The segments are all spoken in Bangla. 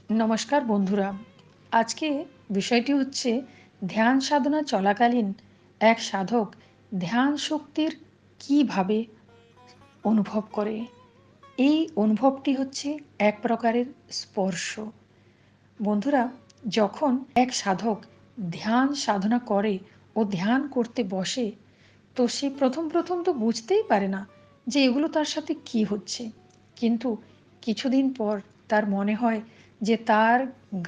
নমস্কার বন্ধুরা। আজকে বিষয়টি হচ্ছে ধ্যান সাধনা চলাকালীন এক সাধক ধ্যান শক্তির কিভাবে অনুভব করে। এই অনুভবটি হচ্ছে এক প্রকারের স্পর্শ। বন্ধুরা, যখন এক সাধক ধ্যান সাধনা করে ও ধ্যান করতে বসে, তো সে প্রথম প্রথম তো বুঝতেই পারে না যে এগুলো তার সাথে কি হচ্ছে। কিন্তু কিছুদিন পর তার মনে হয় যে তার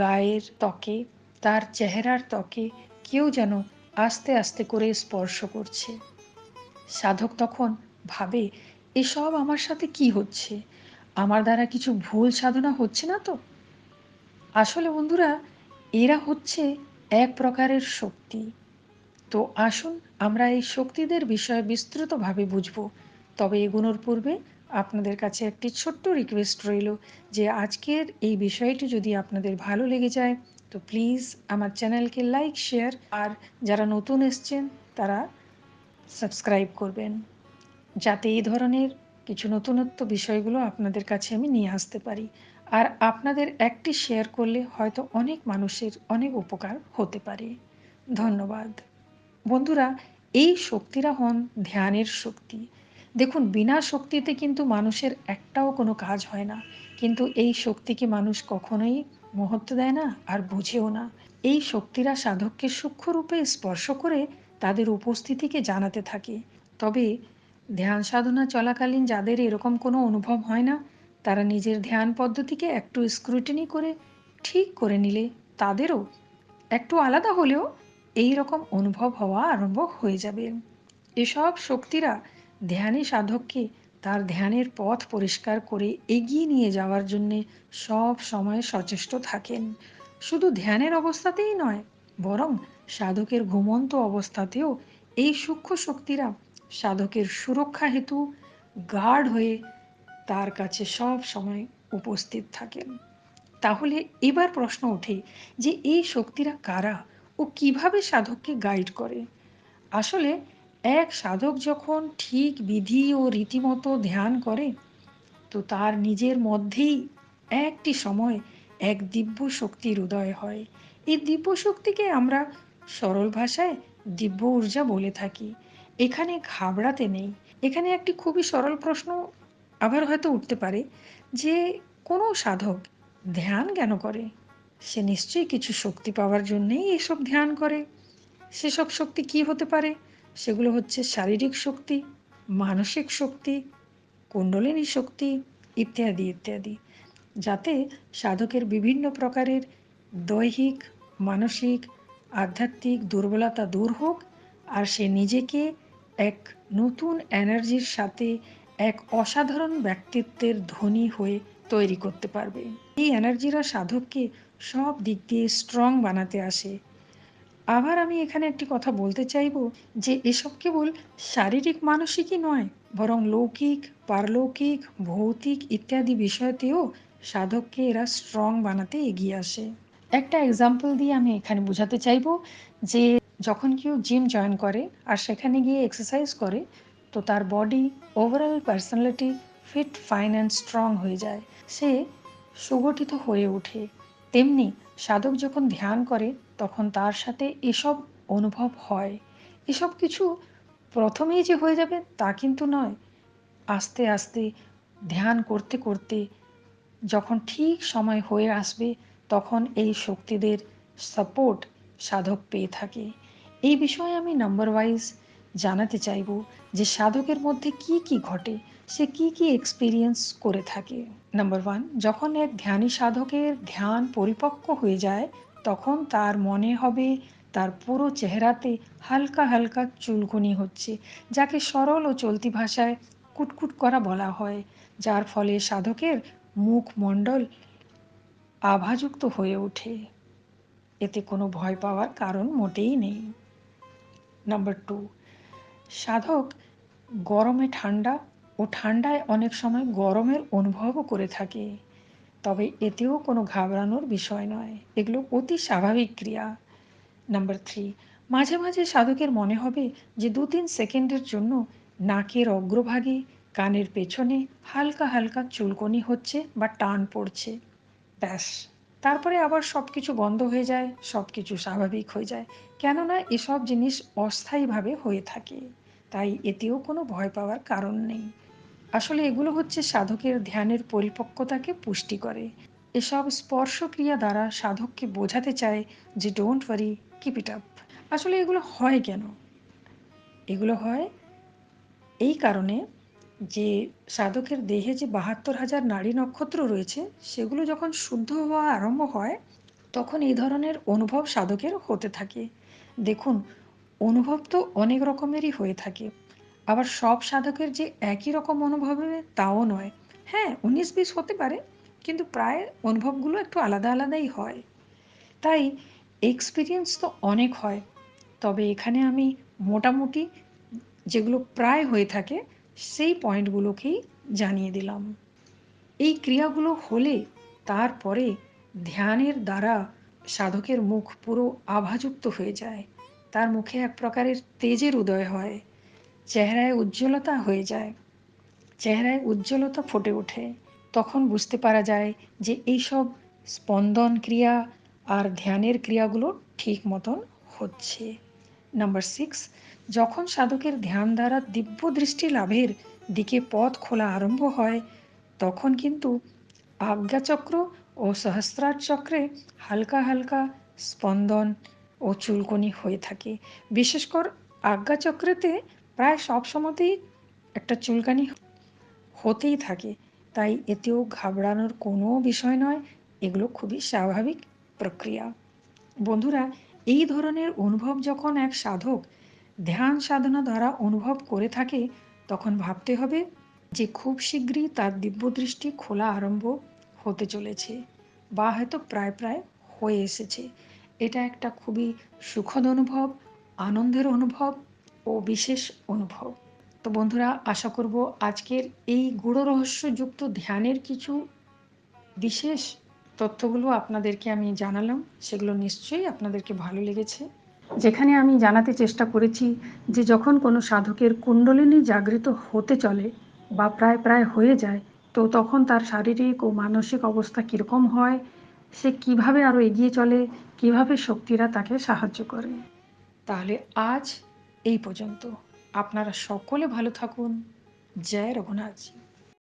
গায়ের ত্বকে, তার চেহারার ত্বকে কেউ যেন আস্তে আস্তে করে স্পর্শ করছে। সাধক তখন ভাবে, এসব আমার সাথে কি হচ্ছে? আমার দ্বারা কিছু ভুল সাধনা হচ্ছে না তো? আসলে বন্ধুরা, এরা হচ্ছে এক প্রকারের শক্তি। তো আসুন আমরা এই শক্তিদের বিষয়ে বিস্তৃতভাবে বুঝব। তবে এগোনোর পূর্বে আপনাদের কাছে একটি ছোট্ট রিকোয়েস্ট রইল যে আজকের এই বিষয়টি যদি আপনাদের ভালো লেগে যায় তো প্লিজ আমার চ্যানেলকে লাইক, শেয়ার আর যারা নতুন এসছেন তারা সাবস্ক্রাইব করবেন, যাতে এই ধরনের কিছু নতুনত্ব বিষয়গুলো আপনাদের কাছে আমি নিয়ে আসতে পারি। আর আপনাদের একটি শেয়ার করলে হয়তো অনেক মানুষের অনেক উপকার হতে পারে। ধন্যবাদ। বন্ধুরা, এই শক্তিরা হন ধ্যানের শক্তি। দেখুন, বিনা শক্তিতে কিন্তু মানুষের একটাও কোনো কাজ হয় না। কিন্তু এই শক্তিকে মানুষ কখনোই মহত্ব দেয় না আর বুঝেও না। এই শক্তিরা সাধককে সূক্ষ্মরূপে স্পর্শ করে তাদের উপস্থিতিকে জানাতে থাকে। তবে ধ্যান সাধনা চলাকালীন যাদের এরকম কোনো অনুভব হয় না, তারা নিজের ধ্যান পদ্ধতিকে একটু স্ক্রুটিনি করে ঠিক করে নিলে তাদেরও একটু আলাদা হলেও এই রকম অনুভব হওয়া আরম্ভ হয়ে যাবে। এসব শক্তিরা ধ্যানী সাধককে তার ধ্যানের পথ পরিষ্কার করে এগিয়ে নিয়ে যাওয়ার জন্যে সব সময় সচেষ্ট থাকেন। শুধু ধ্যানের অবস্থাতেই নয়, বরং সাধকের ঘুমন্ত অবস্থাতেও এই সূক্ষ্ম শক্তিরা সাধকের সুরক্ষা হেতু গার্ড হয়ে তার কাছে সব সময় উপস্থিত থাকেন। তাহলে এবার প্রশ্ন ওঠে যে এই শক্তিরা কারা ও কিভাবে সাধককে গাইড করে। আসলে এক সাধক যখন ঠিক বিধি ও রীতিমতো ধ্যান করে, তো তার নিজের মধ্যেই একটি সময় এক দিব্য শক্তির উদয় হয়। এই দিব্য শক্তিকে আমরা সরল ভাষায় দিব্য ঊর্জা বলে থাকি। এখানে ঘাবড়াতে নেই। এখানে একটি খুবই সরল প্রশ্ন আবার হয়তো উঠতে পারে যে কোনো সাধক ধ্যান কেন করে? সে নিশ্চয়ই কিছু শক্তি পাওয়ার জন্যেই এসব ধ্যান করে। সেসব শক্তি কি হতে পারে? সেগুলো হচ্ছে শারীরিক শক্তি, মানসিক শক্তি, কুণ্ডলিনী শক্তি ইত্যাদি ইত্যাদি। যাতে সাধকের বিভিন্ন প্রকারের দৈহিক, মানসিক, আধ্যাত্মিক দুর্বলতা দূর হোক আর সে নিজেকে এক নতুন এনার্জির সাথে এক অসাধারণ ব্যক্তিত্বের ধনী হয়ে তৈরি করতে পারবে। এই এনার্জিরা সাধককে সব দিক দিয়ে স্ট্রং বানাতে আসে। আবার আমি এখানে একটি কথা বলতে চাইব যে এসব কেবল শারীরিক মানসিকই নয়, বরং লৌকিক, পারলৌকিক, ভৌতিক ইত্যাদি বিষয়তেও সাধককে এরা স্ট্রং বানাতে এগিয়ে আসে। একটা এক্সাম্পল দিয়ে আমি এখানে বোঝাতে চাইব যে যখন কেউ জিম জয়েন করে আর সেখানে গিয়ে এক্সারসাইজ করে, তো তার body, overall personality fit, fine and strong হয়ে যায়। সে সুগঠিত হয়ে ওঠে। তেমনি সাধক যখন ধ্যান করে তখন তার সাথে এসব অনুভব হয়। এসব কিছু প্রথমেই যে হয়ে যাবে তা কিন্তু নয়। আস্তে আস্তে ধ্যান করতে করতে যখন ঠিক সময় হয়ে আসবে তখন এই শক্তিদের সাপোর্ট সাধক পেয়ে থাকে। এই বিষয়ে আমি নাম্বার ওয়াইজ জানাতে চাইব যে সাধকের মধ্যে কি কি ঘটে, সে কি কি এক্সপিরিয়েন্স করে থাকে। নাম্বার ওয়ান, যখন এক ধ্যানী সাধকের ধ্যান পরিপক্ক হয়ে যায় তখন তার মনে হবে তার পুরো চেহারাতে হালকা হালকা চুলকুনি হচ্ছে, যাকে সরল ও চলতি ভাষায় কুটকুট করা বলা হয়, যার ফলে সাধকের মুখমণ্ডল আভাযুক্ত হয়ে ওঠে। এতে কোনো ভয় পাওয়ার কারণ মোটেই নেই। নাম্বার টু, সাধক গরমে ঠান্ডা ও ঠান্ডায় অনেক সময় গরমের অনুভবও করে থাকে। তবে এতেও কোনো ঘাবড়ানোর বিষয় নয়, এগুলো অতি স্বাভাবিক ক্রিয়া। নাম্বার থ্রি, মাঝে মাঝে সাধকের মনে হবে যে 2-3 সেকেন্ডের জন্য নাকের অগ্রভাগে, কানের পেছনে হালকা হালকা চুলকনি হচ্ছে বা টান পড়ছে। ব্যাস, তারপরে আবার সব কিছু বন্ধ হয়ে যায়, সব কিছু স্বাভাবিক হয়ে যায়। কেননা এসব জিনিস অস্থায়ীভাবে হয়ে থাকে, তাই এতেও কোনো ভয় পাওয়ার কারণ নেই। আসলে এগুলো হচ্ছে সাধকের ধ্যানের পরিপক্কতাকে পুষ্টি করে। এসব স্পর্শক্রিয়া দ্বারা সাধককে বোঝাতে চায় যে don't worry, keep it up. আসলে এগুলো হয় কেন? এগুলো হয় এই কারণে যে সাধকের দেহে যে ৭২,০০০ নাড়ি নক্ষত্র রয়েছে, সেগুলো যখন শুদ্ধ হওয়া আরম্ভ হয়, তখন এই ধরনের অনুভব সাধকের হতে থাকে। দেখুন, অনুভব তো অনেক রকমেরই হয়ে থাকে। আবার সব সাধকের যে একই রকম অনুভব হবে তাও নয়। হ্যাঁ, ১৯-২০ হতে পারে, কিন্তু প্রায় অনুভবগুলো একটু আলাদা আলাদাই হয়। তাই এক্সপেরিয়েন্স তো অনেক হয়। তবে এখানে আমি মোটামুটি যেগুলো প্রায় হয়ে থাকে সেই পয়েন্টগুলোকেই জানিয়ে দিলাম। এই ক্রিয়াগুলো হলে তারপরে ধ্যানের দ্বারা সাধকের মুখ পুরো আভাযুক্ত হয়ে যায়। তার মুখে এক প্রকারের তেজের উদয় হয়, চেহারায় উজ্জ্বলতা হয়ে যায়, চেহারায় উজ্জ্বলতা ফুটে ওঠে। তখন বুঝতে পারা যায় যে এইসব স্পন্দন ক্রিয়া আর ধ্যানের ক্রিয়াগুলো ঠিক মতন হচ্ছে। নাম্বার 6, যখন সাধকের ধ্যান দ্বারা দিব্য দৃষ্টি লাভের দিকে পথ খোলা আরম্ভ হয়, তখন কিন্তু আজ্ঞাচক্র ও সহস্রার চক্রে হালকা হালকা স্পন্দন ও চুলকনি হয়ে থাকে। বিশেষ করে আজ্ঞাচক্রেতে প্রায় সব সময়তেই একটা চুলকানি হতেই থাকে। তাই এতেও ঘাবড়ানোর কোনো বিষয় নয়, এগুলো খুবই স্বাভাবিক প্রক্রিয়া। বন্ধুরা, এই ধরনের অনুভব যখন এক সাধক ধ্যান সাধনা দ্বারা অনুভব করে থাকে, তখন ভাবতে হবে যে খুব শীঘ্রই তার দিব্যদৃষ্টি খোলা আরম্ভ হতে চলেছে, বা হয়তো প্রায় প্রায় হয়ে এসেছে। এটা একটা খুবই সুখদ অনুভব, আনন্দের অনুভব ও বিশেষ অনুভব। তো বন্ধুরা, আশা করব আজকের এই গূঢ় রহস্যযুক্ত ধ্যানের কিছু বিশেষ তথ্যগুলো আপনাদেরকে আমি জানালাম, সেগুলো নিশ্চয়ই আপনাদেরকে ভালো লেগেছে। যেখানে আমি জানাতে চেষ্টা করেছি যে যখন কোনো সাধকের কুণ্ডলিনী জাগৃত হতে চলে বা প্রায় প্রায় হয়ে যায়, তো তখন তার শারীরিক ও মানসিক অবস্থা কীরকম হয়, সে কিভাবে আরও এগিয়ে চলে, কিভাবে শক্তিরা তাকে সাহায্য করে। তাহলে আজ এই পর্যন্ত। আপনারা সকলে ভালো থাকুন। জয় রঘুনাথজি।